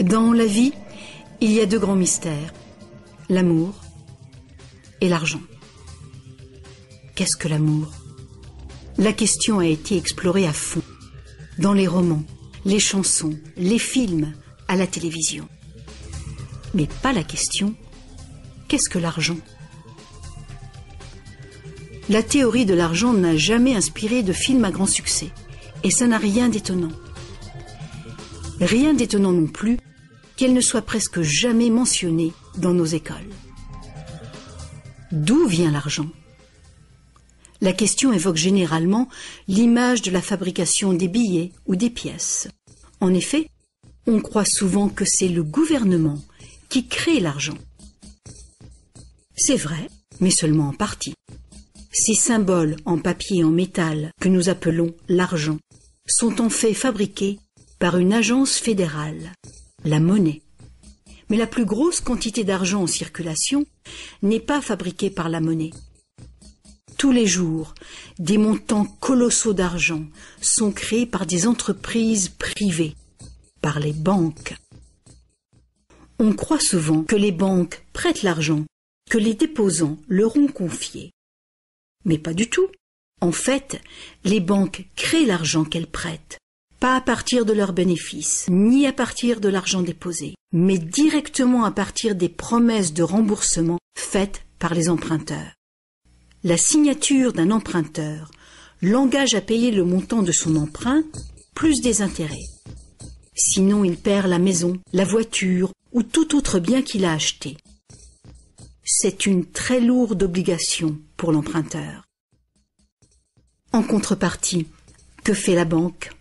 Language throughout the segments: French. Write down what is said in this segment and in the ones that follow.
Dans la vie, il y a deux grands mystères, l'amour et l'argent. Qu'est-ce que l'amour? La question a été explorée à fond, dans les romans, les chansons, les films, à la télévision. Mais pas la question, qu'est-ce que l'argent? La théorie de l'argent n'a jamais inspiré de film à grand succès, et ça n'a rien d'étonnant. Rien d'étonnant non plus qu'elle ne soit presque jamais mentionnée dans nos écoles. D'où vient l'argent? La question évoque généralement l'image de la fabrication des billets ou des pièces. En effet, on croit souvent que c'est le gouvernement qui crée l'argent. C'est vrai, mais seulement en partie. Ces symboles en papier et en métal que nous appelons l'argent sont en fait fabriqués par une agence fédérale, la monnaie. Mais la plus grosse quantité d'argent en circulation n'est pas fabriquée par la monnaie. Tous les jours, des montants colossaux d'argent sont créés par des entreprises privées, par les banques. On croit souvent que les banques prêtent l'argent, que les déposants leur ont confié. Mais pas du tout. En fait, les banques créent l'argent qu'elles prêtent, pas à partir de leurs bénéfices, ni à partir de l'argent déposé, mais directement à partir des promesses de remboursement faites par les emprunteurs. La signature d'un emprunteur l'engage à payer le montant de son emprunt plus des intérêts. Sinon, il perd la maison, la voiture ou tout autre bien qu'il a acheté. C'est une très lourde obligation pour l'emprunteur. En contrepartie, que fait la banque?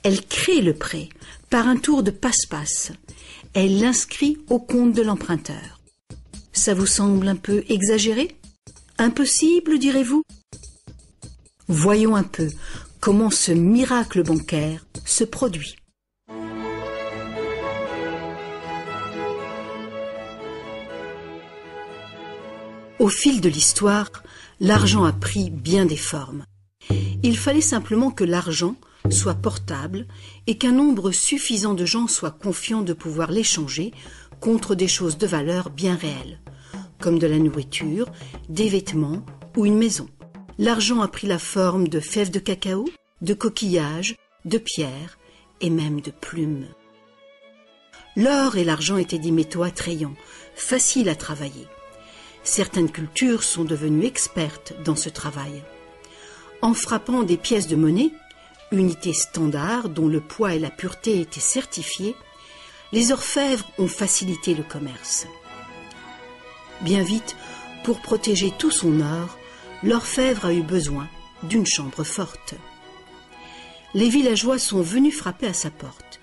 Elle crée le prêt par un tour de passe-passe. Elle l'inscrit au compte de l'emprunteur. Ça vous semble un peu exagéré? Impossible, direz-vous? Voyons un peu comment ce miracle bancaire se produit. Au fil de l'histoire, l'argent a pris bien des formes. Il fallait simplement que l'argent soit portable et qu'un nombre suffisant de gens soient confiants de pouvoir l'échanger contre des choses de valeur bien réelles, comme de la nourriture, des vêtements ou une maison. L'argent a pris la forme de fèves de cacao, de coquillages, de pierres et même de plumes. L'or et l'argent étaient des métaux attrayants, faciles à travailler. Certaines cultures sont devenues expertes dans ce travail. En frappant des pièces de monnaie, unité standard dont le poids et la pureté étaient certifiés, les orfèvres ont facilité le commerce. Bien vite, pour protéger tout son or, l'orfèvre a eu besoin d'une chambre forte. Les villageois sont venus frapper à sa porte.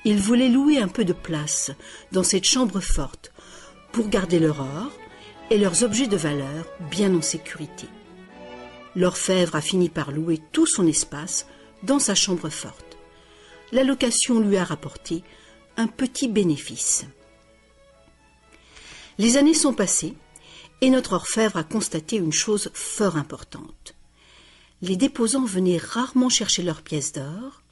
Ils voulaient louer un peu de place dans cette chambre forte pour garder leur or et leurs objets de valeur bien en sécurité. L'orfèvre a fini par louer tout son espace dans sa chambre forte. La location lui a rapporté un petit bénéfice. Les années sont passées et notre orfèvre a constaté une chose fort importante. Les déposants venaient rarement chercher leurs pièces d'or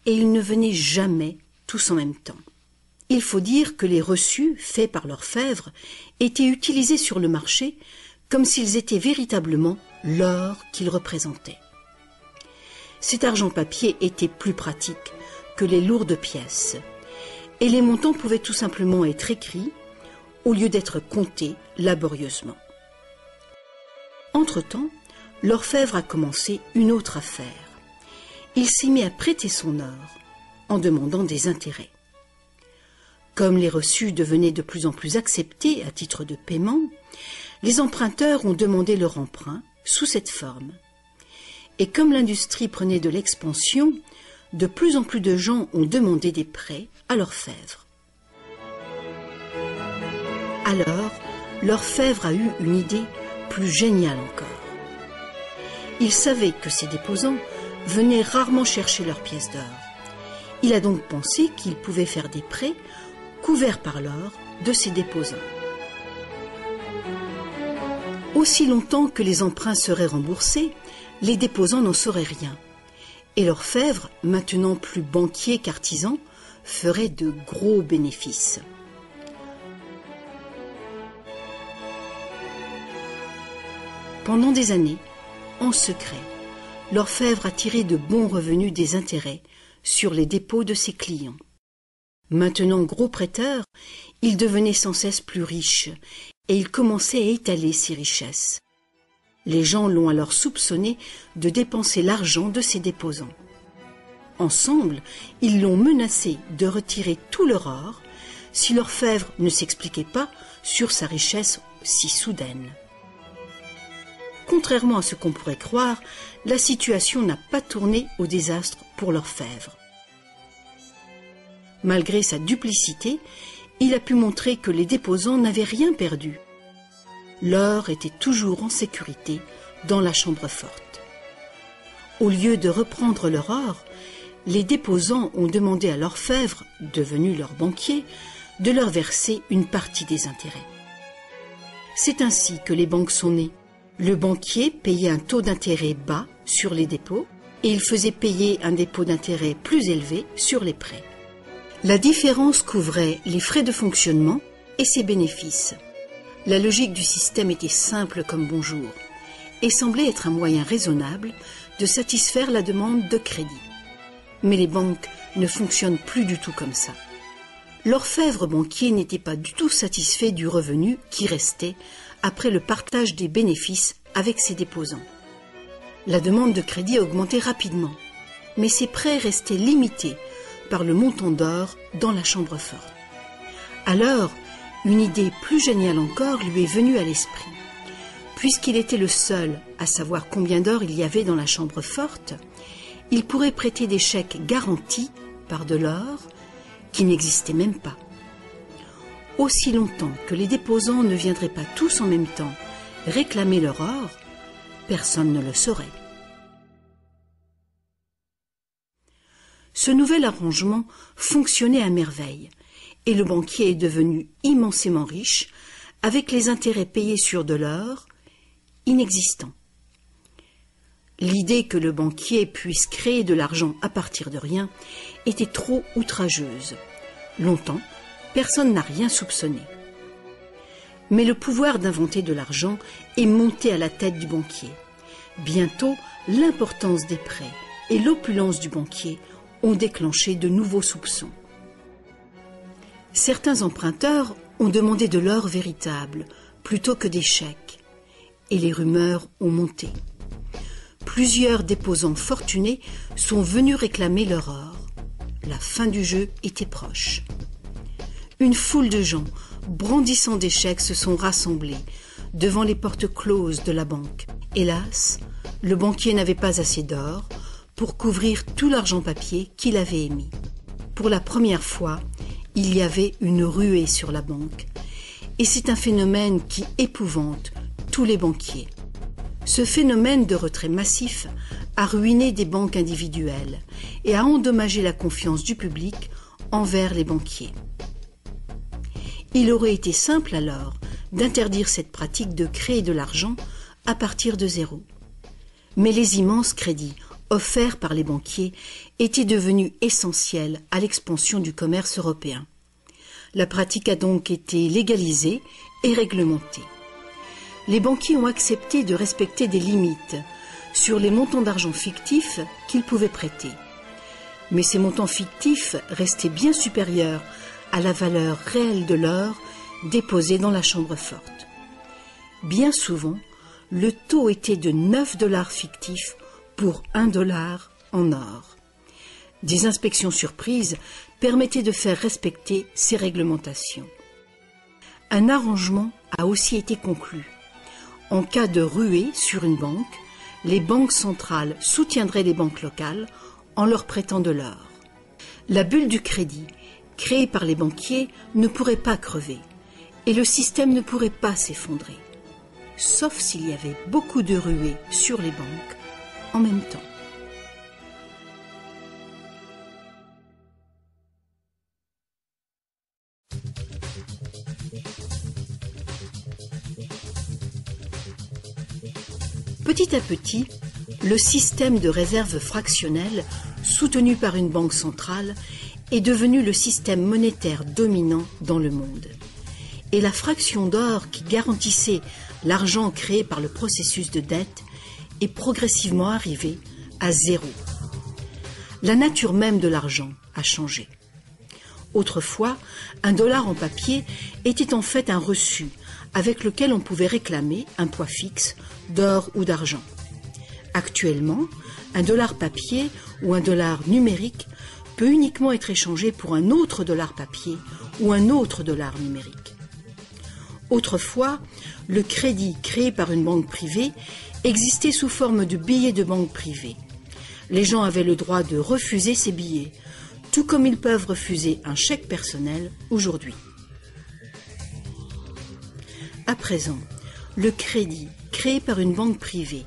et ils ne venaient jamais tous en même temps. Il faut dire que les reçus faits par l'orfèvre étaient utilisés sur le marché comme s'ils étaient véritablement l'or qu'ils représentaient. Cet argent papier était plus pratique que les lourdes pièces et les montants pouvaient tout simplement être écrits au lieu d'être comptés laborieusement. Entre-temps, l'orfèvre a commencé une autre affaire. Il s'est mis à prêter son or en demandant des intérêts. Comme les reçus devenaient de plus en plus acceptés à titre de paiement, les emprunteurs ont demandé leur emprunt sous cette forme. Et comme l'industrie prenait de l'expansion, de plus en plus de gens ont demandé des prêts à l'orfèvre. Alors, l'orfèvre a eu une idée plus géniale encore. Il savait que ces déposants venaient rarement chercher leurs pièces d'or. Il a donc pensé qu'il pouvait faire des prêts couverts par l'or de ces déposants. Aussi longtemps que les emprunts seraient remboursés, les déposants n'en sauraient rien. Et l'orfèvre, maintenant plus banquier qu'artisan, feraient de gros bénéfices. Pendant des années, en secret, l'orfèvre a tiré de bons revenus des intérêts sur les dépôts de ses clients. Maintenant gros prêteur, il devenait sans cesse plus riche et il commençait à étaler ses richesses. Les gens l'ont alors soupçonné de dépenser l'argent de ses déposants. Ensemble, ils l'ont menacé de retirer tout leur or si l'orfèvre ne s'expliquait pas sur sa richesse si soudaine. Contrairement à ce qu'on pourrait croire, la situation n'a pas tourné au désastre pour l'orfèvre. Malgré sa duplicité, il a pu montrer que les déposants n'avaient rien perdu. L'or était toujours en sécurité dans la chambre forte. Au lieu de reprendre leur or, les déposants ont demandé à l'orfèvre, devenu leur banquier, de leur verser une partie des intérêts. C'est ainsi que les banques sont nées. Le banquier payait un taux d'intérêt bas sur les dépôts et il faisait payer un dépôt d'intérêt plus élevé sur les prêts. La différence couvrait les frais de fonctionnement et ses bénéfices. La logique du système était simple comme bonjour et semblait être un moyen raisonnable de satisfaire la demande de crédit. Mais les banques ne fonctionnent plus du tout comme ça. L'orfèvre banquier n'était pas du tout satisfait du revenu qui restait après le partage des bénéfices avec ses déposants. La demande de crédit augmentait rapidement, mais ses prêts restaient limités par le montant d'or dans la chambre forte. Alors, une idée plus géniale encore lui est venue à l'esprit. Puisqu'il était le seul à savoir combien d'or il y avait dans la chambre forte, il pourrait prêter des chèques garantis par de l'or qui n'existait même pas. Aussi longtemps que les déposants ne viendraient pas tous en même temps réclamer leur or, personne ne le saurait. Ce nouvel arrangement fonctionnait à merveille et le banquier est devenu immensément riche avec les intérêts payés sur de l'or inexistant. L'idée que le banquier puisse créer de l'argent à partir de rien était trop outrageuse. Longtemps, personne n'a rien soupçonné. Mais le pouvoir d'inventer de l'argent est monté à la tête du banquier. Bientôt, l'importance des prêts et l'opulence du banquier ont déclenché de nouveaux soupçons. Certains emprunteurs ont demandé de l'or véritable plutôt que des chèques, et les rumeurs ont monté. Plusieurs déposants fortunés sont venus réclamer leur or. La fin du jeu était proche. Une foule de gens, brandissant des chèques, se sont rassemblés devant les portes closes de la banque. Hélas, le banquier n'avait pas assez d'or pour couvrir tout l'argent papier qu'il avait émis. Pour la première fois, il y avait une ruée sur la banque. Et c'est un phénomène qui épouvante tous les banquiers. Ce phénomène de retrait massif a ruiné des banques individuelles et a endommagé la confiance du public envers les banquiers. Il aurait été simple alors d'interdire cette pratique de créer de l'argent à partir de zéro. Mais les immenses crédits offerts par les banquiers étaient devenus essentiels à l'expansion du commerce européen. La pratique a donc été légalisée et réglementée. Les banquiers ont accepté de respecter des limites sur les montants d'argent fictifs qu'ils pouvaient prêter. Mais ces montants fictifs restaient bien supérieurs à la valeur réelle de l'or déposé dans la chambre forte. Bien souvent, le taux était de 9 $ fictifs pour 1 $ en or. Des inspections surprises permettaient de faire respecter ces réglementations. Un arrangement a aussi été conclu. En cas de ruée sur une banque, les banques centrales soutiendraient les banques locales en leur prêtant de l'or. La bulle du crédit, créée par les banquiers, ne pourrait pas crever et le système ne pourrait pas s'effondrer, sauf s'il y avait beaucoup de ruées sur les banques en même temps. Petit à petit, le système de réserve fractionnelle soutenu par une banque centrale, est devenu le système monétaire dominant dans le monde. Et la fraction d'or qui garantissait l'argent créé par le processus de dette est progressivement arrivée à zéro. La nature même de l'argent a changé. Autrefois, un dollar en papier était en fait un reçu avec lequel on pouvait réclamer un poids fixe d'or ou d'argent. Actuellement, un dollar papier ou un dollar numérique peut uniquement être échangé pour un autre dollar papier ou un autre dollar numérique. Autrefois, le crédit créé par une banque privée existait sous forme de billets de banque privée. Les gens avaient le droit de refuser ces billets, tout comme ils peuvent refuser un chèque personnel aujourd'hui. À présent, le crédit créé par une banque privée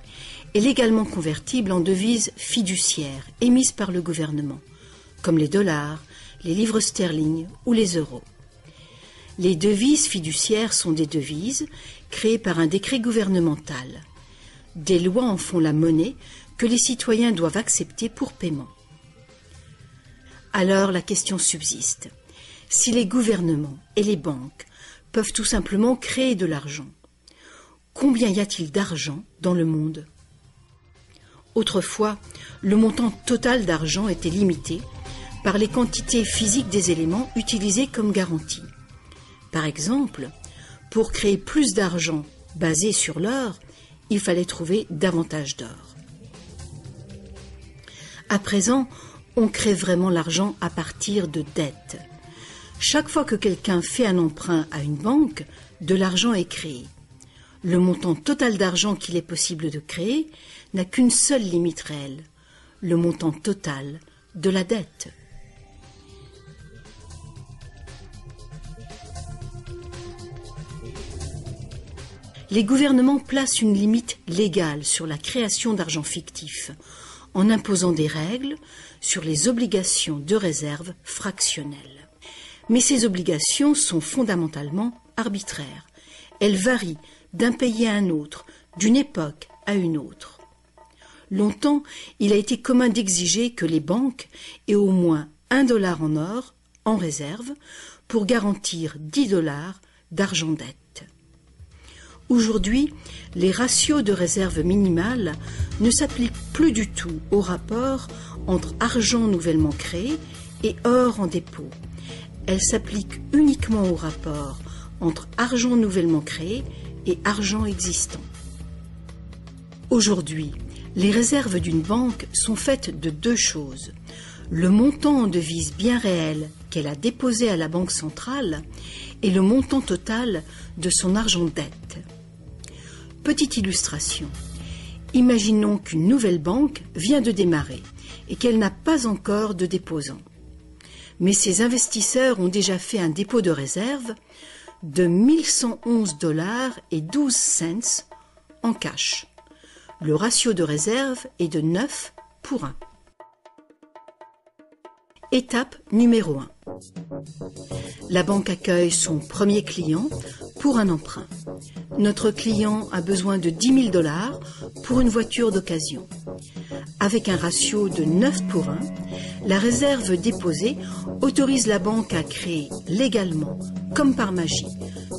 est légalement convertible en devises fiduciaires émises par le gouvernement, comme les dollars, les livres sterling ou les euros. Les devises fiduciaires sont des devises créées par un décret gouvernemental. Des lois en font la monnaie que les citoyens doivent accepter pour paiement. Alors la question subsiste. Si les gouvernements et les banques peuvent tout simplement créer de l'argent, combien y a-t-il d'argent dans le monde ? Autrefois, le montant total d'argent était limité par les quantités physiques des éléments utilisés comme garantie. Par exemple, pour créer plus d'argent basé sur l'or, il fallait trouver davantage d'or. À présent, on crée vraiment l'argent à partir de dettes. Chaque fois que quelqu'un fait un emprunt à une banque, de l'argent est créé. Le montant total d'argent qu'il est possible de créer n'a qu'une seule limite réelle, le montant total de la dette. Les gouvernements placent une limite légale sur la création d'argent fictif, en imposant des règles sur les obligations de réserve fractionnelles. Mais ces obligations sont fondamentalement arbitraires. Elles varient d'un pays à un autre, d'une époque à une autre. Longtemps, il a été commun d'exiger que les banques aient au moins $1 en or en réserve pour garantir $10 d'argent dette. Aujourd'hui, les ratios de réserve minimale ne s'appliquent plus du tout au rapport entre argent nouvellement créé et or en dépôt. Elles s'appliquent uniquement au rapport entre argent nouvellement créé et argent existant. Aujourd'hui, les réserves d'une banque sont faites de deux choses. Le montant en devises bien réelles qu'elle a déposé à la banque centrale et le montant total de son argent dette. Petite illustration. Imaginons qu'une nouvelle banque vient de démarrer et qu'elle n'a pas encore de déposants. Mais ses investisseurs ont déjà fait un dépôt de réserve de $1111,12 en cash. Le ratio de réserve est de 9 pour 1. Étape numéro 1. La banque accueille son premier client pour un emprunt. Notre client a besoin de $10 000 pour une voiture d'occasion. Avec un ratio de 9 pour 1, la réserve déposée autorise la banque à créer légalement, comme par magie,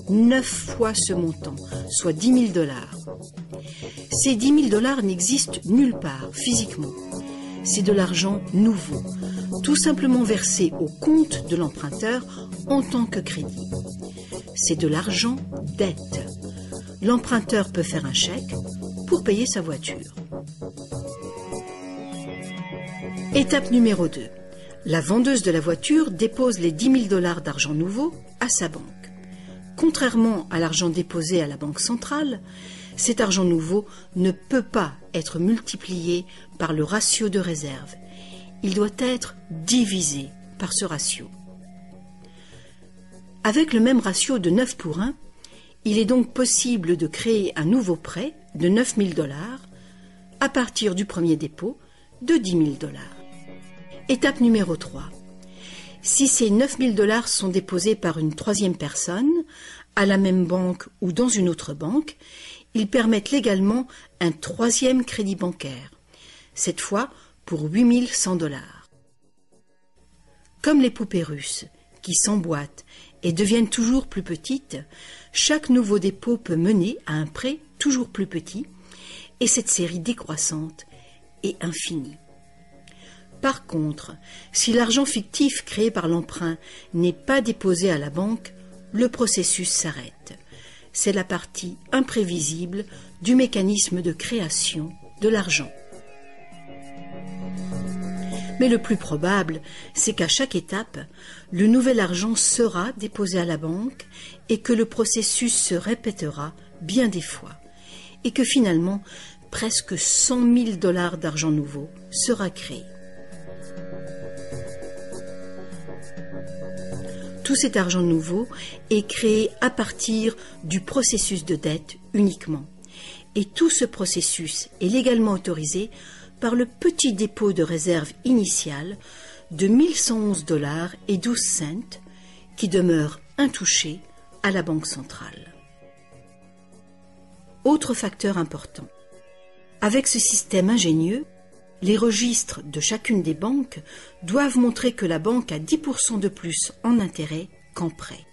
9 fois ce montant, soit $10 000. Ces $10 000 n'existent nulle part physiquement. C'est de l'argent nouveau, tout simplement versé au compte de l'emprunteur en tant que crédit. C'est de l'argent dette. L'emprunteur peut faire un chèque pour payer sa voiture. Étape numéro 2. La vendeuse de la voiture dépose les $10 000 d'argent nouveau à sa banque. Contrairement à l'argent déposé à la banque centrale, cet argent nouveau ne peut pas être multiplié par le ratio de réserve. Il doit être divisé par ce ratio. Avec le même ratio de 9 pour 1, il est donc possible de créer un nouveau prêt de $9 000 à partir du premier dépôt de $10 000. Étape numéro 3. Si ces $9 000 sont déposés par une troisième personne, à la même banque ou dans une autre banque, ils permettent légalement un troisième crédit bancaire, cette fois pour $8 100. Comme les poupées russes, qui s'emboîtent et deviennent toujours plus petites, chaque nouveau dépôt peut mener à un prêt toujours plus petit, et cette série décroissante est infinie. Par contre, si l'argent fictif créé par l'emprunt n'est pas déposé à la banque, le processus s'arrête. C'est la partie imprévisible du mécanisme de création de l'argent. Mais le plus probable, c'est qu'à chaque étape, le nouvel argent sera déposé à la banque et que le processus se répétera bien des fois, et que finalement, presque 100 000 $ d'argent nouveau sera créé. Tout cet argent nouveau est créé à partir du processus de dette uniquement. Et tout ce processus est légalement autorisé par le petit dépôt de réserve initial de 1111 $ et 12 cents qui demeure intouché à la Banque centrale. Autre facteur important. Avec ce système ingénieux, les registres de chacune des banques doivent montrer que la banque a 10% de plus en intérêt qu'en prêt.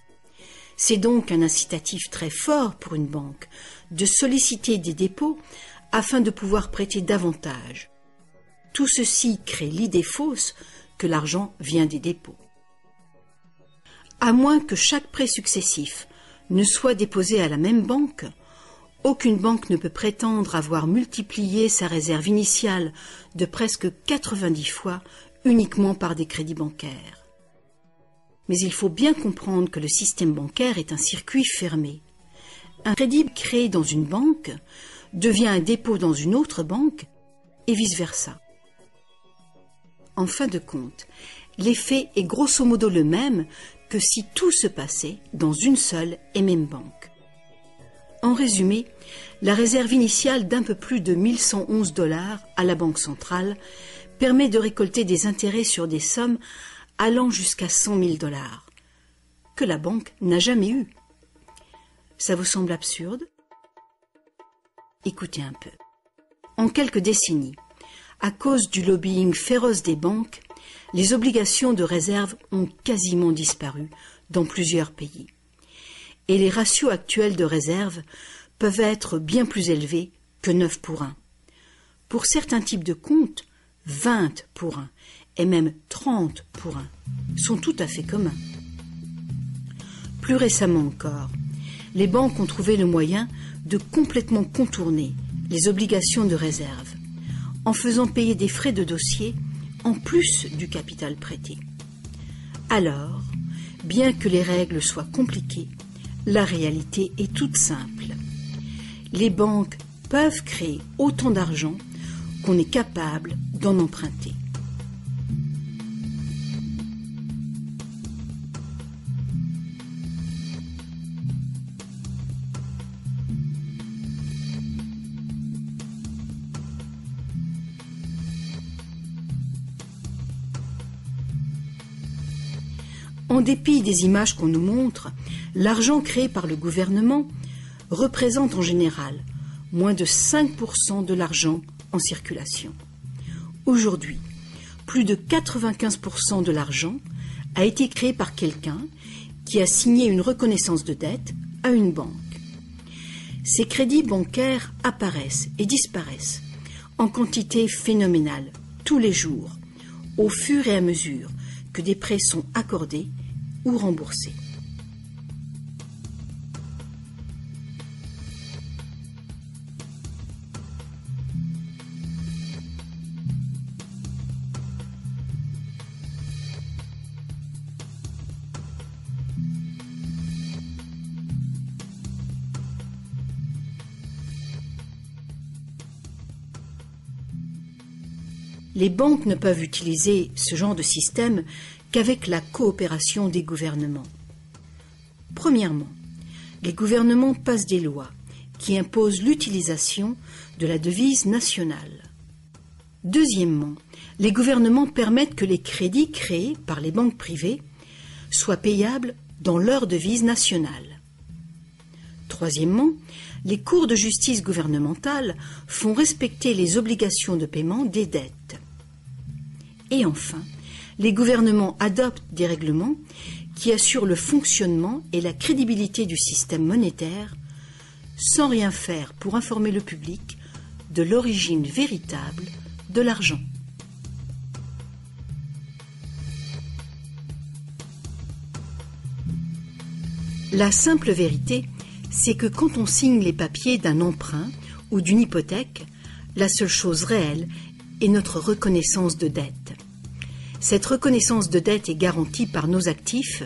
C'est donc un incitatif très fort pour une banque de solliciter des dépôts afin de pouvoir prêter davantage. Tout ceci crée l'idée fausse que l'argent vient des dépôts. À moins que chaque prêt successif ne soit déposé à la même banque, aucune banque ne peut prétendre avoir multiplié sa réserve initiale de presque 90 fois uniquement par des crédits bancaires. Mais il faut bien comprendre que le système bancaire est un circuit fermé. Un crédit créé dans une banque devient un dépôt dans une autre banque et vice-versa. En fin de compte, l'effet est grosso modo le même que si tout se passait dans une seule et même banque. En résumé, la réserve initiale d'un peu plus de 1111 $ à la Banque centrale permet de récolter des intérêts sur des sommes allant jusqu'à 100 000 $ que la banque n'a jamais eu. Ça vous semble absurde? Écoutez un peu. En quelques décennies, à cause du lobbying féroce des banques, les obligations de réserve ont quasiment disparu dans plusieurs pays. Et les ratios actuels de réserve peuvent être bien plus élevés que 9 pour 1. Pour certains types de comptes, 20 pour 1 et même 30 pour 1 sont tout à fait communs. Plus récemment encore, les banques ont trouvé le moyen de complètement contourner les obligations de réserve en faisant payer des frais de dossier en plus du capital prêté. Alors, bien que les règles soient compliquées, la réalité est toute simple. Les banques peuvent créer autant d'argent qu'on est capable d'en emprunter. En dépit des images qu'on nous montre, l'argent créé par le gouvernement représente en général moins de 5% de l'argent en circulation. Aujourd'hui, plus de 95% de l'argent a été créé par quelqu'un qui a signé une reconnaissance de dette à une banque. Ces crédits bancaires apparaissent et disparaissent en quantité phénoménale tous les jours, au fur et à mesure que des prêts sont accordés ou remboursés. Les banques ne peuvent utiliser ce genre de système qu'avec la coopération des gouvernements. Premièrement, les gouvernements passent des lois qui imposent l'utilisation de la devise nationale. Deuxièmement, les gouvernements permettent que les crédits créés par les banques privées soient payables dans leur devise nationale. Troisièmement, les cours de justice gouvernementales font respecter les obligations de paiement des dettes. Et enfin, les gouvernements adoptent des règlements qui assurent le fonctionnement et la crédibilité du système monétaire sans rien faire pour informer le public de l'origine véritable de l'argent. La simple vérité, c'est que quand on signe les papiers d'un emprunt ou d'une hypothèque, la seule chose réelle est notre reconnaissance de dette. Cette reconnaissance de dette est garantie par nos actifs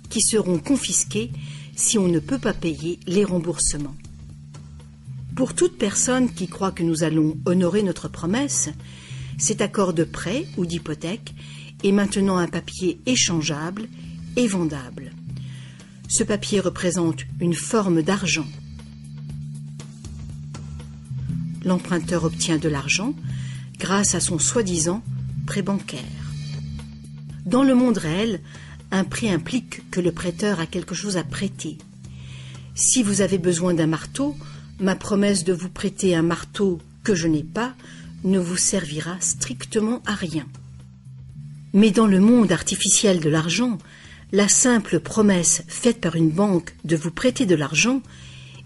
qui seront confisqués si on ne peut pas payer les remboursements. Pour toute personne qui croit que nous allons honorer notre promesse, cet accord de prêt ou d'hypothèque est maintenant un papier échangeable et vendable. Ce papier représente une forme d'argent. L'emprunteur obtient de l'argent grâce à son soi-disant prêt bancaire. Dans le monde réel, un prêt implique que le prêteur a quelque chose à prêter. Si vous avez besoin d'un marteau, ma promesse de vous prêter un marteau que je n'ai pas ne vous servira strictement à rien. Mais dans le monde artificiel de l'argent, la simple promesse faite par une banque de vous prêter de l'argent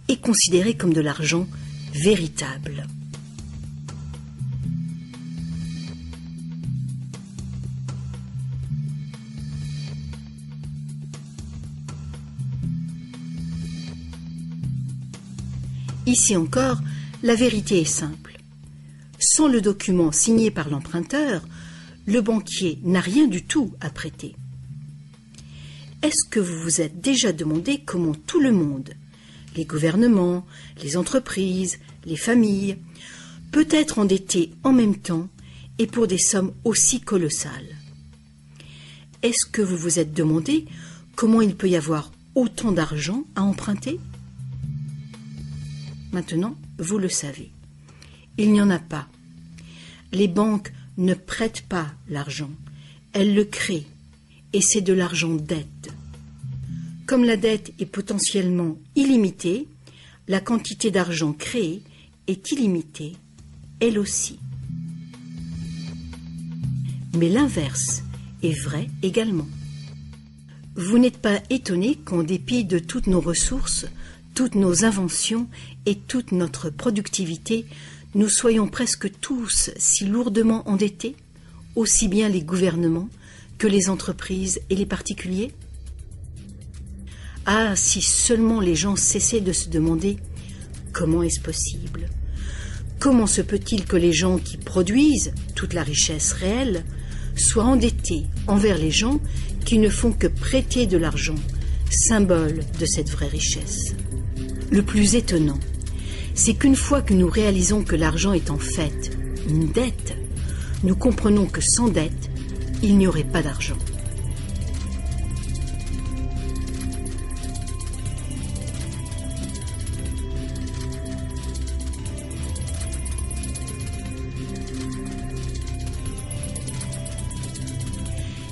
est considérée comme de l'argent véritable. Ici encore, la vérité est simple. Sans le document signé par l'emprunteur, le banquier n'a rien du tout à prêter. Est-ce que vous vous êtes déjà demandé comment tout le monde, les gouvernements, les entreprises, les familles, peut être endetté en même temps et pour des sommes aussi colossales? Est-ce que vous vous êtes demandé comment il peut y avoir autant d'argent à emprunter? Maintenant, vous le savez. Il n'y en a pas. Les banques ne prêtent pas l'argent, elles le créent, et c'est de l'argent dette. Comme la dette est potentiellement illimitée, la quantité d'argent créée est illimitée, elle aussi. Mais l'inverse est vrai également. Vous n'êtes pas étonné qu'en dépit de toutes nos ressources, toutes nos inventions et toute notre productivité, nous soyons presque tous si lourdement endettés, aussi bien les gouvernements que les entreprises et les particuliers? Ah, si seulement les gens cessaient de se demander comment est-ce possible? Comment se peut-il que les gens qui produisent toute la richesse réelle soient endettés envers les gens qui ne font que prêter de l'argent, symbole de cette vraie richesse? Le plus étonnant, c'est qu'une fois que nous réalisons que l'argent est en fait une dette, nous comprenons que sans dette, il n'y aurait pas d'argent.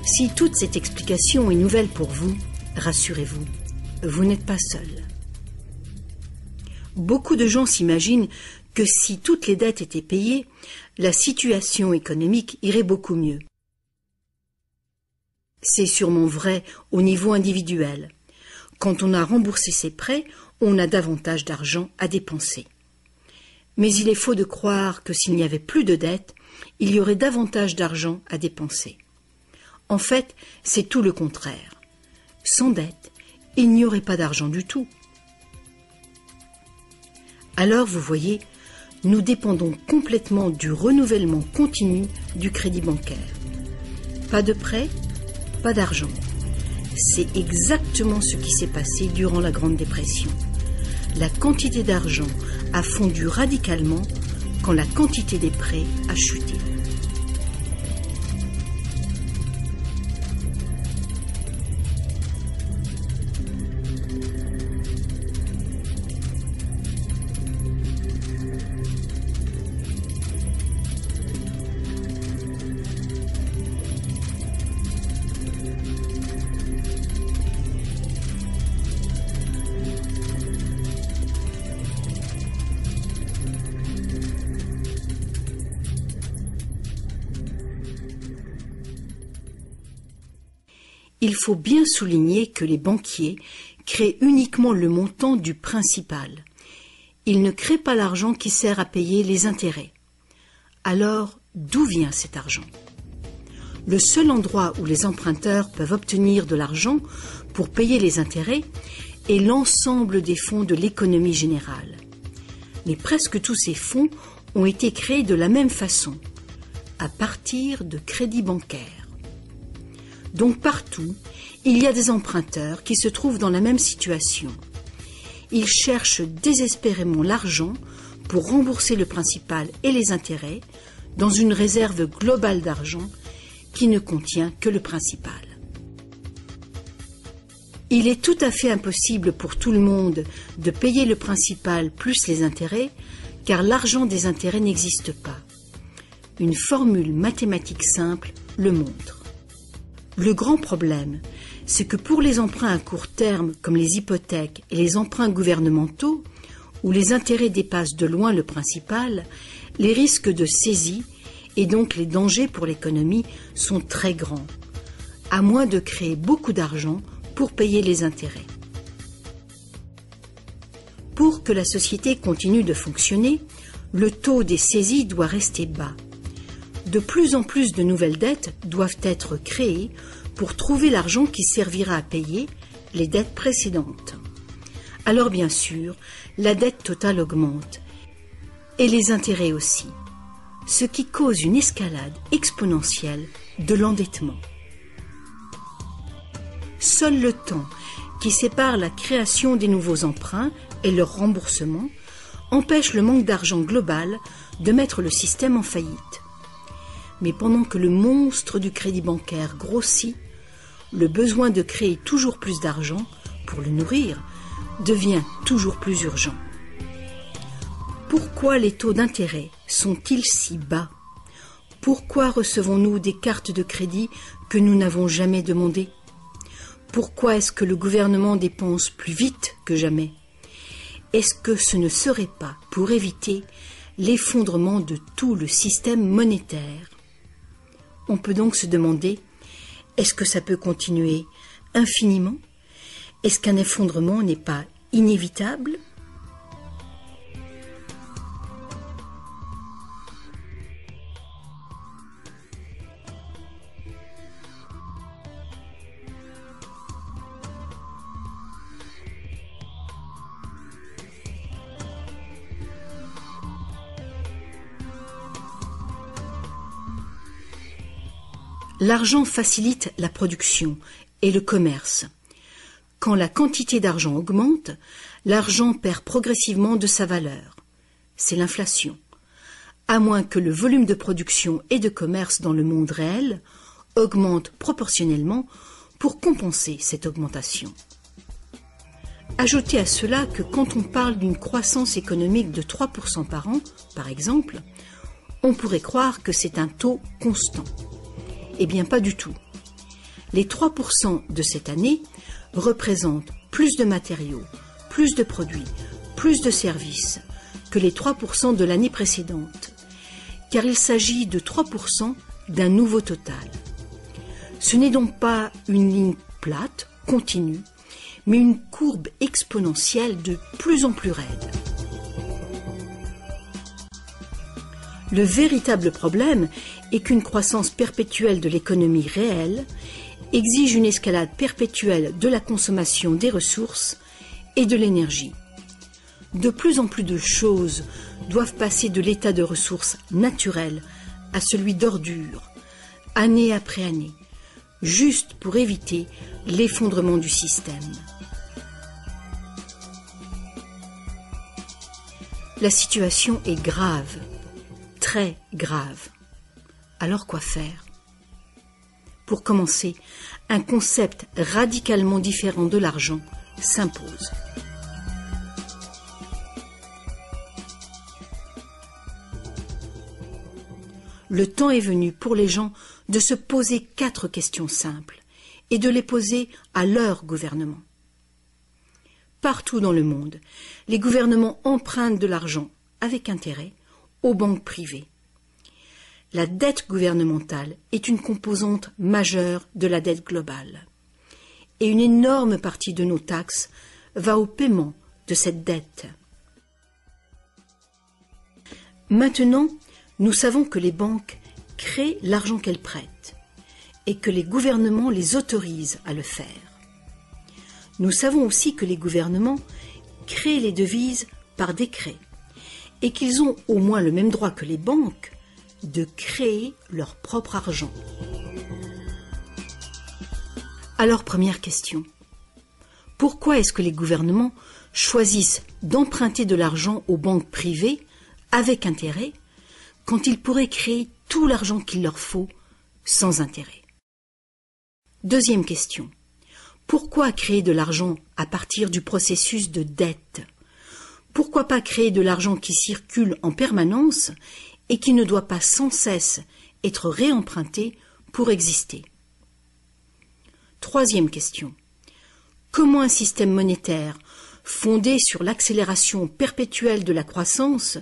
Si toute cette explication est nouvelle pour vous, rassurez-vous, vous n'êtes pas seul. Beaucoup de gens s'imaginent que si toutes les dettes étaient payées, la situation économique irait beaucoup mieux. C'est sûrement vrai au niveau individuel. Quand on a remboursé ses prêts, on a davantage d'argent à dépenser. Mais il est faux de croire que s'il n'y avait plus de dettes, il y aurait davantage d'argent à dépenser. En fait, c'est tout le contraire. Sans dette, il n'y aurait pas d'argent du tout. Alors, vous voyez, nous dépendons complètement du renouvellement continu du crédit bancaire. Pas de prêt, pas d'argent. C'est exactement ce qui s'est passé durant la Grande Dépression. La quantité d'argent a fondu radicalement quand la quantité des prêts a chuté. Il faut bien souligner que les banquiers créent uniquement le montant du principal. Ils ne créent pas l'argent qui sert à payer les intérêts. Alors, d'où vient cet argent? Le seul endroit où les emprunteurs peuvent obtenir de l'argent pour payer les intérêts est l'ensemble des fonds de l'économie générale. Mais presque tous ces fonds ont été créés de la même façon, à partir de crédits bancaires. Donc partout, il y a des emprunteurs qui se trouvent dans la même situation. Ils cherchent désespérément l'argent pour rembourser le principal et les intérêts dans une réserve globale d'argent qui ne contient que le principal. Il est tout à fait impossible pour tout le monde de payer le principal plus les intérêts, car l'argent des intérêts n'existe pas. Une formule mathématique simple le montre. Le grand problème, c'est que pour les emprunts à court terme comme les hypothèques et les emprunts gouvernementaux, où les intérêts dépassent de loin le principal, les risques de saisie et donc les dangers pour l'économie sont très grands, à moins de créer beaucoup d'argent pour payer les intérêts. Pour que la société continue de fonctionner, le taux des saisies doit rester bas. De plus en plus de nouvelles dettes doivent être créées pour trouver l'argent qui servira à payer les dettes précédentes. Alors bien sûr, la dette totale augmente, et les intérêts aussi, ce qui cause une escalade exponentielle de l'endettement. Seul le temps qui sépare la création des nouveaux emprunts et leur remboursement empêche le manque d'argent global de mettre le système en faillite. Mais pendant que le monstre du crédit bancaire grossit, le besoin de créer toujours plus d'argent pour le nourrir devient toujours plus urgent. Pourquoi les taux d'intérêt sont-ils si bas? Pourquoi recevons-nous des cartes de crédit que nous n'avons jamais demandées? Pourquoi est-ce que le gouvernement dépense plus vite que jamais? Est-ce que ce ne serait pas pour éviter l'effondrement de tout le système monétaire? On peut donc se demander, est-ce que ça peut continuer infiniment? Est-ce qu'un effondrement n'est pas inévitable? L'argent facilite la production et le commerce. Quand la quantité d'argent augmente, l'argent perd progressivement de sa valeur. C'est l'inflation. À moins que le volume de production et de commerce dans le monde réel augmente proportionnellement pour compenser cette augmentation. Ajoutez à cela que quand on parle d'une croissance économique de 3% par an, par exemple, on pourrait croire que c'est un taux constant. Eh bien, pas du tout. Les 3% de cette année représentent plus de matériaux, plus de produits, plus de services que les 3% de l'année précédente, car il s'agit de 3% d'un nouveau total. Ce n'est donc pas une ligne plate, continue, mais une courbe exponentielle de plus en plus raide. Le véritable problème est qu'une croissance perpétuelle de l'économie réelle exige une escalade perpétuelle de la consommation des ressources et de l'énergie. De plus en plus de choses doivent passer de l'état de ressources naturelles à celui d'ordures, année après année, juste pour éviter l'effondrement du système. La situation est grave, très grave. Alors quoi faire? Pour commencer, un concept radicalement différent de l'argent s'impose. Le temps est venu pour les gens de se poser 4 questions simples et de les poser à leur gouvernement. Partout dans le monde, les gouvernements empruntent de l'argent avec intérêt aux banques privées. La dette gouvernementale est une composante majeure de la dette globale. et une énorme partie de nos taxes va au paiement de cette dette. Maintenant, nous savons que les banques créent l'argent qu'elles prêtent et que les gouvernements les autorisent à le faire. Nous savons aussi que les gouvernements créent les devises par décret et qu'ils ont au moins le même droit que les banques de créer leur propre argent. Alors, première question. Pourquoi est-ce que les gouvernements choisissent d'emprunter de l'argent aux banques privées avec intérêt quand ils pourraient créer tout l'argent qu'il leur faut sans intérêt? Deuxième question. Pourquoi créer de l'argent à partir du processus de dette? Pourquoi pas créer de l'argent qui circule en permanence et qui ne doit pas sans cesse être réemprunté pour exister? Troisième question. Comment un système monétaire fondé sur l'accélération perpétuelle de la croissance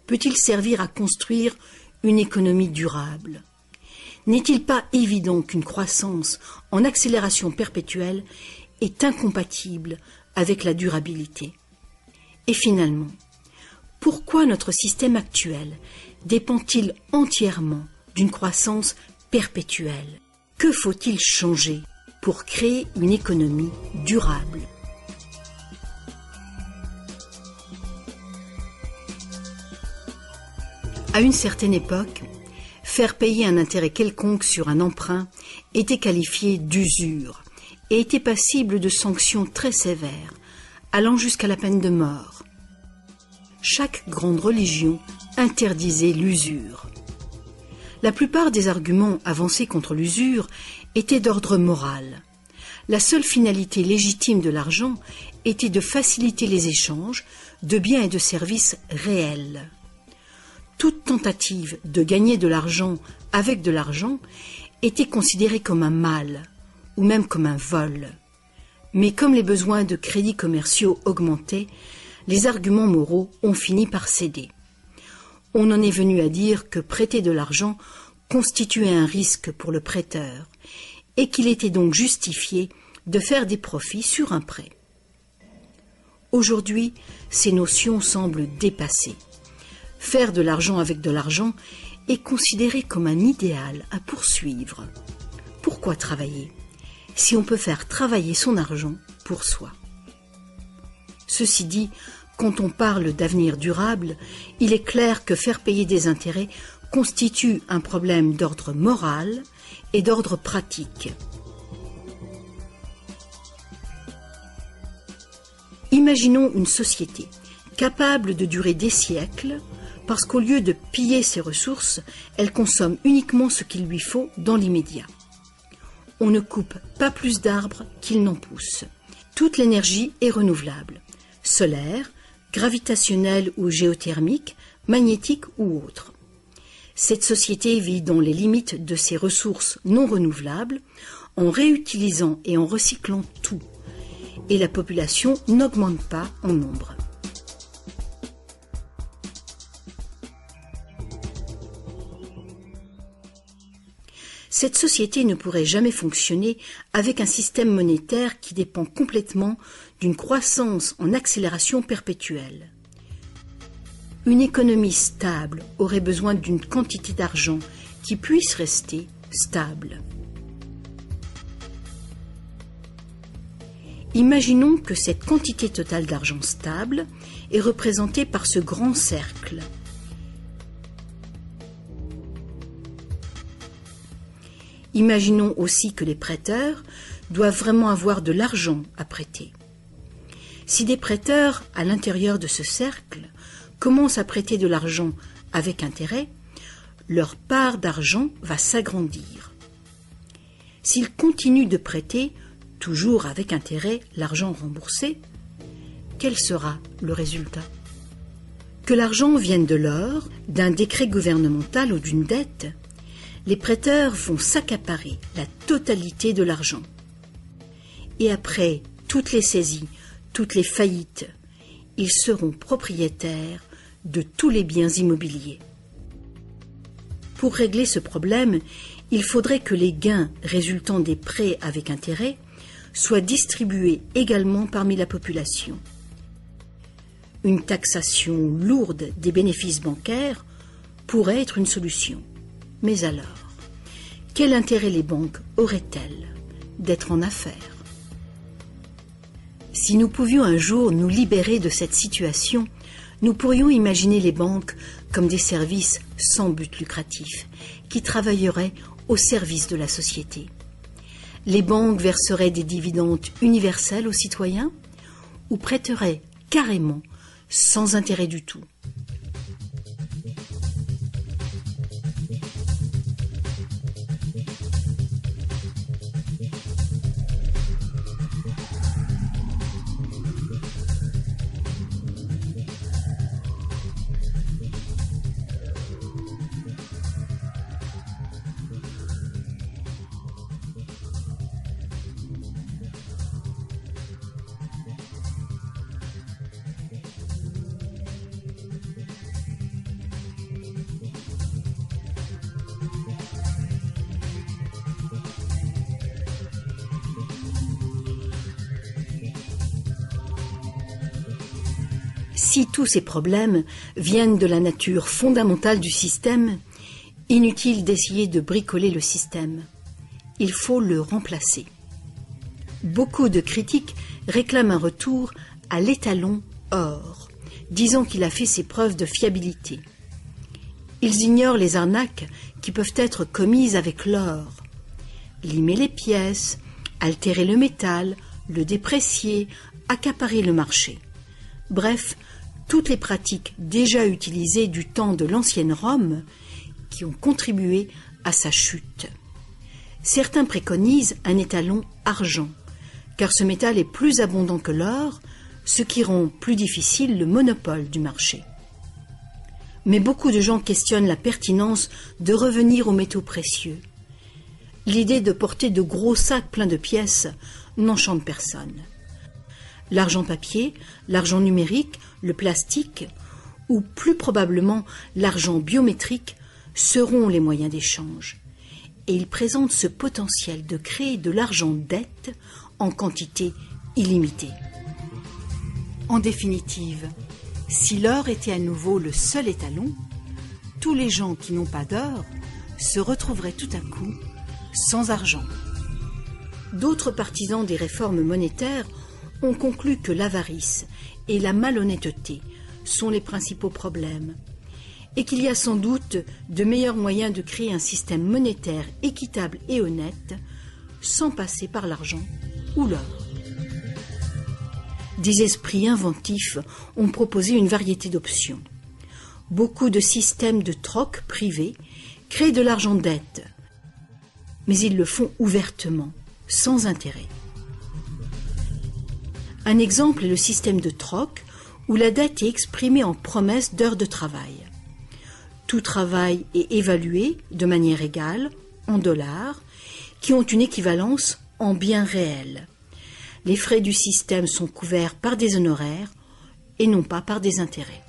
peut-il servir à construire une économie durable? N'est-il pas évident qu'une croissance en accélération perpétuelle est incompatible avec la durabilité? Et finalement, pourquoi notre système actuel dépend-il entièrement d'une croissance perpétuelle? Que faut-il changer pour créer une économie durable? À une certaine époque, faire payer un intérêt quelconque sur un emprunt était qualifié d'usure et était passible de sanctions très sévères, allant jusqu'à la peine de mort. Chaque grande religion interdisait l'usure. La plupart des arguments avancés contre l'usure étaient d'ordre moral. La seule finalité légitime de l'argent était de faciliter les échanges de biens et de services réels. Toute tentative de gagner de l'argent avec de l'argent était considérée comme un mal, ou même comme un vol. Mais comme les besoins de crédits commerciaux augmentaient, les arguments moraux ont fini par céder. On en est venu à dire que prêter de l'argent constituait un risque pour le prêteur, et qu'il était donc justifié de faire des profits sur un prêt. Aujourd'hui, ces notions semblent dépassées. Faire de l'argent avec de l'argent est considéré comme un idéal à poursuivre. Pourquoi travailler si on peut faire travailler son argent pour soi? Ceci dit, quand on parle d'avenir durable, il est clair que faire payer des intérêts constitue un problème d'ordre moral et d'ordre pratique. Imaginons une société capable de durer des siècles parce qu'au lieu de piller ses ressources, elle consomme uniquement ce qu'il lui faut dans l'immédiat. On ne coupe pas plus d'arbres qu'il n'en pousse. Toute l'énergie est renouvelable, solaire, gravitationnelle ou géothermique, magnétique ou autre. Cette société vit dans les limites de ses ressources non renouvelables, en réutilisant et en recyclant tout, et la population n'augmente pas en nombre. Cette société ne pourrait jamais fonctionner avec un système monétaire qui dépend complètement d'une croissance en accélération perpétuelle. Une économie stable aurait besoin d'une quantité d'argent qui puisse rester stable. Imaginons que cette quantité totale d'argent stable est représentée par ce grand cercle. Imaginons aussi que les prêteurs doivent vraiment avoir de l'argent à prêter. Si des prêteurs, à l'intérieur de ce cercle, commencent à prêter de l'argent avec intérêt, leur part d'argent va s'agrandir. S'ils continuent de prêter, toujours avec intérêt, l'argent remboursé, quel sera le résultat? Que l'argent vienne de l'or, d'un décret gouvernemental ou d'une dette, les prêteurs vont s'accaparer la totalité de l'argent. Et après toutes les saisies, toutes les faillites, ils seront propriétaires de tous les biens immobiliers. Pour régler ce problème, il faudrait que les gains résultant des prêts avec intérêt soit distribuée également parmi la population. Une taxation lourde des bénéfices bancaires pourrait être une solution. Mais alors, quel intérêt les banques auraient-elles d'être en affaires? Si nous pouvions un jour nous libérer de cette situation, nous pourrions imaginer les banques comme des services sans but lucratif, qui travailleraient au service de la société. Les banques verseraient des dividendes universels aux citoyens ou prêteraient carrément sans intérêt du tout. Si tous ces problèmes viennent de la nature fondamentale du système, inutile d'essayer de bricoler le système. Il faut le remplacer. Beaucoup de critiques réclament un retour à l'étalon or, disant qu'il a fait ses preuves de fiabilité. Ils ignorent les arnaques qui peuvent être commises avec l'or. Limer les pièces, altérer le métal, le déprécier, accaparer le marché. Bref, toutes les pratiques déjà utilisées du temps de l'ancienne Rome qui ont contribué à sa chute. Certains préconisent un étalon argent, car ce métal est plus abondant que l'or, ce qui rend plus difficile le monopole du marché. Mais beaucoup de gens questionnent la pertinence de revenir aux métaux précieux. L'idée de porter de gros sacs pleins de pièces n'enchante personne. L'argent papier, l'argent numérique, le plastique, ou plus probablement l'argent biométrique, seront les moyens d'échange. Et ils présentent ce potentiel de créer de l'argent dette en quantité illimitée. En définitive, si l'or était à nouveau le seul étalon, tous les gens qui n'ont pas d'or se retrouveraient tout à coup sans argent. D'autres partisans des réformes monétaires ont conclu que l'avarice et la malhonnêteté sont les principaux problèmes et qu'il y a sans doute de meilleurs moyens de créer un système monétaire équitable et honnête sans passer par l'argent ou l'or. Des esprits inventifs ont proposé une variété d'options. Beaucoup de systèmes de troc privés créent de l'argent dette, mais ils le font ouvertement, sans intérêt. Un exemple est le système de troc où la dette est exprimée en promesse d'heures de travail. Tout travail est évalué de manière égale, en dollars, qui ont une équivalence en biens réels. Les frais du système sont couverts par des honoraires et non pas par des intérêts.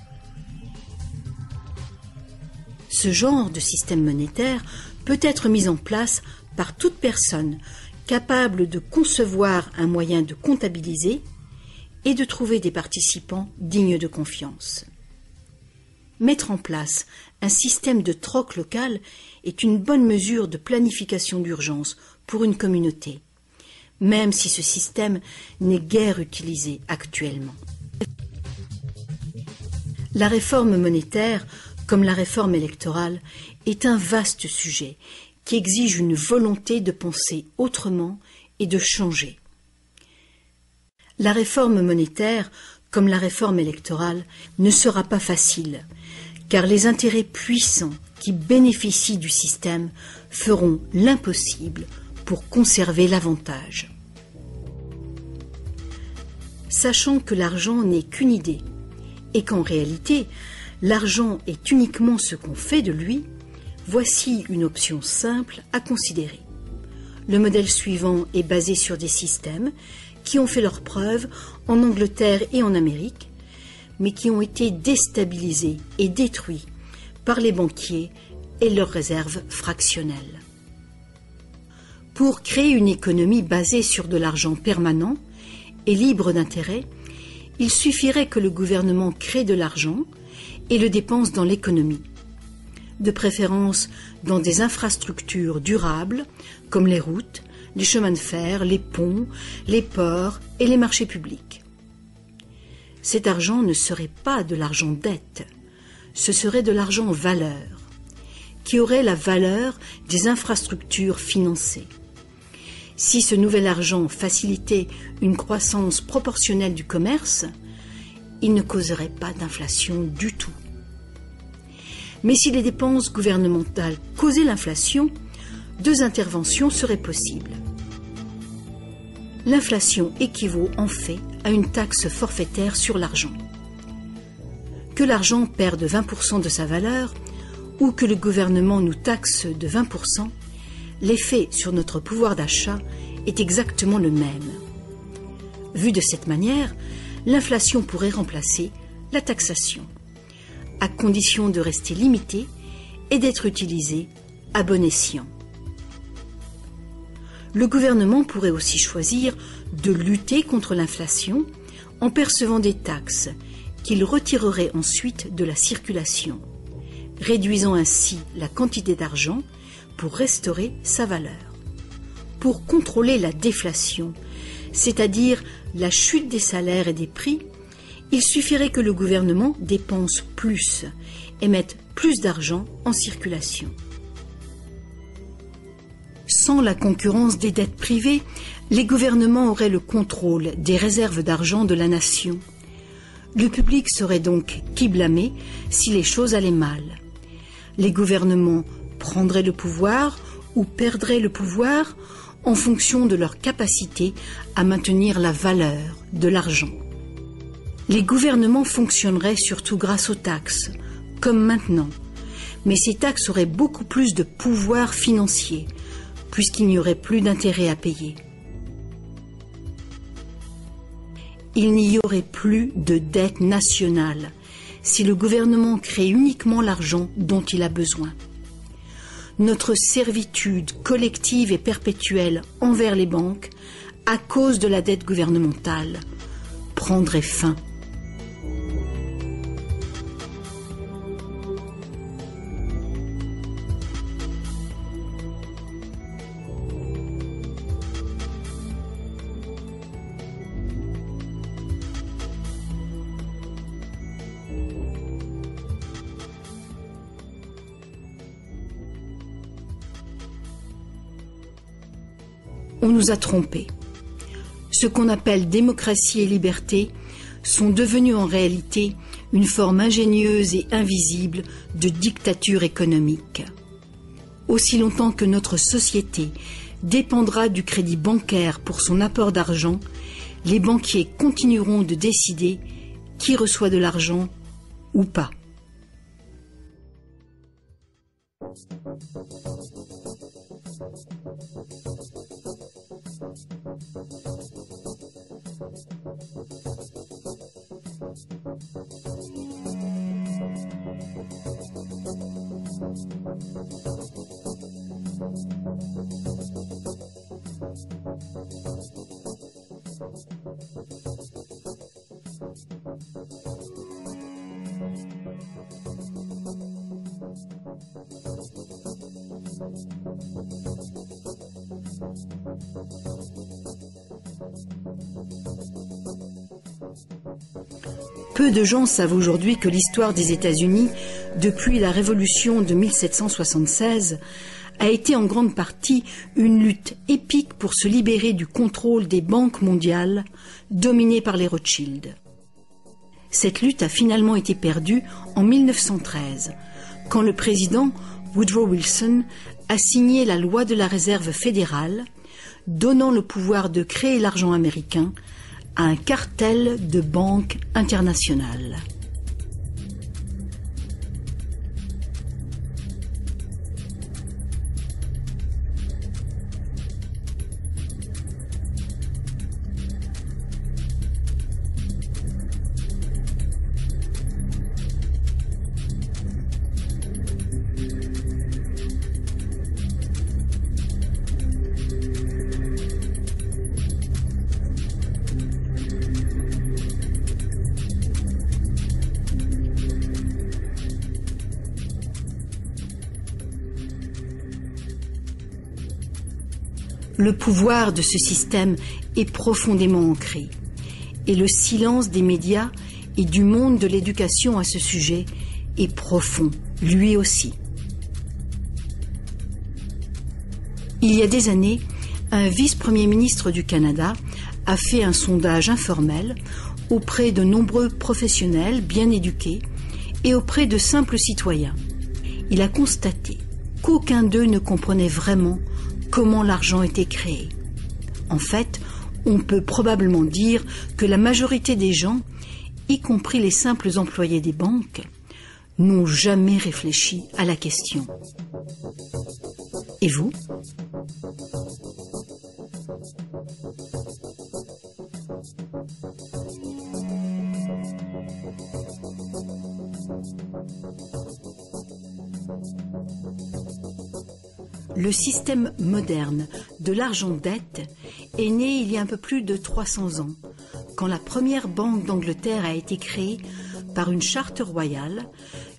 Ce genre de système monétaire peut être mis en place par toute personne capable de concevoir un moyen de comptabiliser et de trouver des participants dignes de confiance. Mettre en place un système de troc local est une bonne mesure de planification d'urgence pour une communauté, même si ce système n'est guère utilisé actuellement. La réforme monétaire, comme la réforme électorale, est un vaste sujet qui exige une volonté de penser autrement et de changer. La réforme monétaire, comme la réforme électorale, ne sera pas facile, car les intérêts puissants qui bénéficient du système feront l'impossible pour conserver l'avantage. Sachant que l'argent n'est qu'une idée, et qu'en réalité, l'argent est uniquement ce qu'on fait de lui, voici une option simple à considérer. Le modèle suivant est basé sur des systèmes qui ont fait leurs preuves en Angleterre et en Amérique, mais qui ont été déstabilisés et détruits par les banquiers et leurs réserves fractionnelles. Pour créer une économie basée sur de l'argent permanent et libre d'intérêt, il suffirait que le gouvernement crée de l'argent et le dépense dans l'économie, de préférence dans des infrastructures durables comme les routes, les chemins de fer, les ponts, les ports et les marchés publics. Cet argent ne serait pas de l'argent dette, ce serait de l'argent valeur, qui aurait la valeur des infrastructures financées. Si ce nouvel argent facilitait une croissance proportionnelle du commerce, il ne causerait pas d'inflation du tout. Mais si les dépenses gouvernementales causaient l'inflation, deux interventions seraient possibles. L'inflation équivaut en fait à une taxe forfaitaire sur l'argent. Que l'argent perde 20% de sa valeur ou que le gouvernement nous taxe de 20%, l'effet sur notre pouvoir d'achat est exactement le même. Vu de cette manière, l'inflation pourrait remplacer la taxation, à condition de rester limitée et d'être utilisée à bon escient. Le gouvernement pourrait aussi choisir de lutter contre l'inflation en percevant des taxes qu'il retirerait ensuite de la circulation, réduisant ainsi la quantité d'argent pour restaurer sa valeur. Pour contrôler la déflation, c'est-à-dire la chute des salaires et des prix, il suffirait que le gouvernement dépense plus et mette plus d'argent en circulation. Sans la concurrence des dettes privées, les gouvernements auraient le contrôle des réserves d'argent de la nation. Le public serait donc qui blâmer si les choses allaient mal. Les gouvernements prendraient le pouvoir ou perdraient le pouvoir en fonction de leur capacité à maintenir la valeur de l'argent. Les gouvernements fonctionneraient surtout grâce aux taxes, comme maintenant, mais ces taxes auraient beaucoup plus de pouvoir financier, puisqu'il n'y aurait plus d'intérêt à payer. Il n'y aurait plus de dette nationale si le gouvernement crée uniquement l'argent dont il a besoin. Notre servitude collective et perpétuelle envers les banques, à cause de la dette gouvernementale, prendrait fin. On nous a trompés. Ce qu'on appelle démocratie et liberté sont devenus en réalité une forme ingénieuse et invisible de dictature économique. Aussi longtemps que notre société dépendra du crédit bancaire pour son apport d'argent, les banquiers continueront de décider qui reçoit de l'argent ou pas. Peu de gens savent aujourd'hui que l'histoire des États-Unis, depuis la Révolution de 1776, a été en grande partie une lutte épique pour se libérer du contrôle des banques mondiales dominées par les Rothschild. Cette lutte a finalement été perdue en 1913, quand le président Woodrow Wilson a signé la loi de la Réserve fédérale, donnant le pouvoir de créer l'argent américain à un cartel de banques internationales. Le pouvoir de ce système est profondément ancré et le silence des médias et du monde de l'éducation à ce sujet est profond, lui aussi. Il y a des années, un vice-premier ministre du Canada a fait un sondage informel auprès de nombreux professionnels bien éduqués et auprès de simples citoyens. Il a constaté qu'aucun d'eux ne comprenait vraiment comment l'argent était créé. En fait, on peut probablement dire que la majorité des gens, y compris les simples employés des banques, n'ont jamais réfléchi à la question. Et vous ? Le système moderne de l'argent-dette est né il y a un peu plus de 300 ans, quand la première banque d'Angleterre a été créée par une charte royale,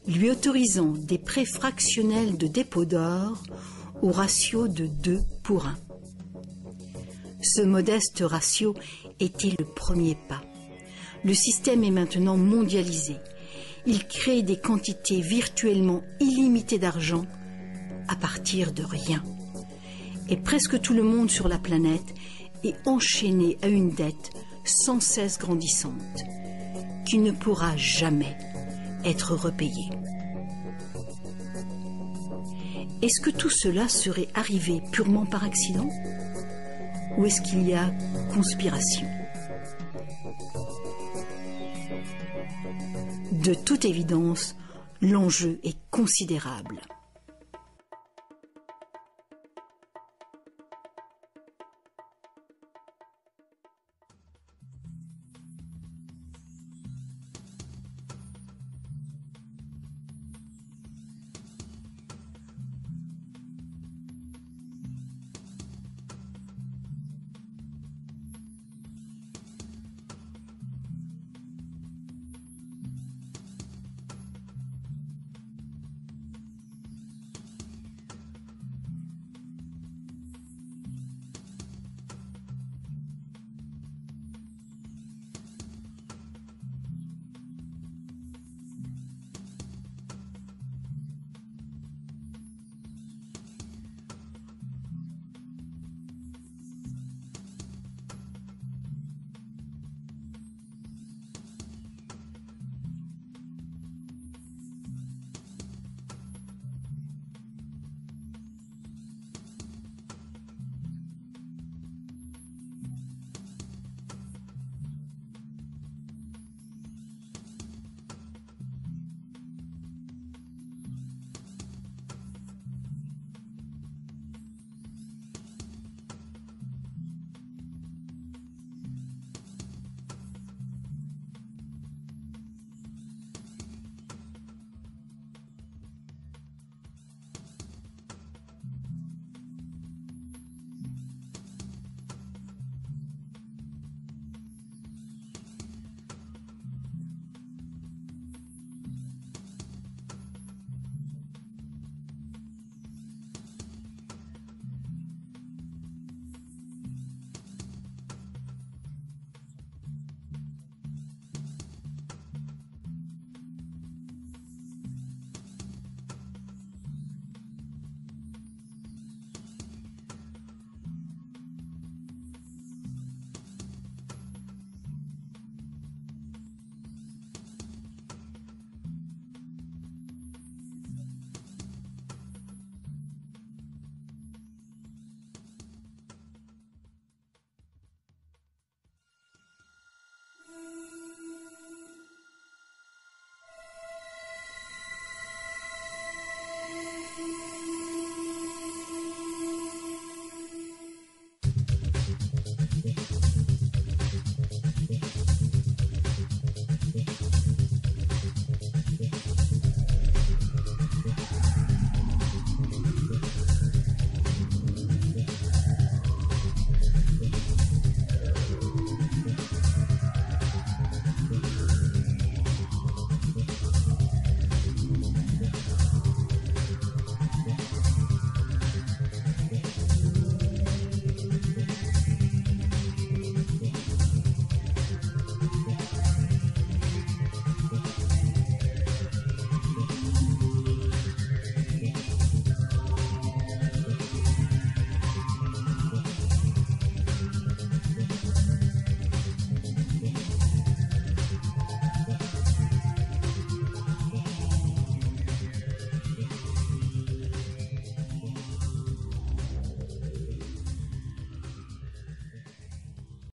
lui autorisant des prêts fractionnels de dépôt d'or au ratio de 2 pour 1. Ce modeste ratio était le premier pas. Le système est maintenant mondialisé. Il crée des quantités virtuellement illimitées d'argent à partir de rien. Et presque tout le monde sur la planète est enchaîné à une dette sans cesse grandissante, qui ne pourra jamais être repayée. Est-ce que tout cela serait arrivé purement par accident? Ou est-ce qu'il y a conspiration? De toute évidence, l'enjeu est considérable.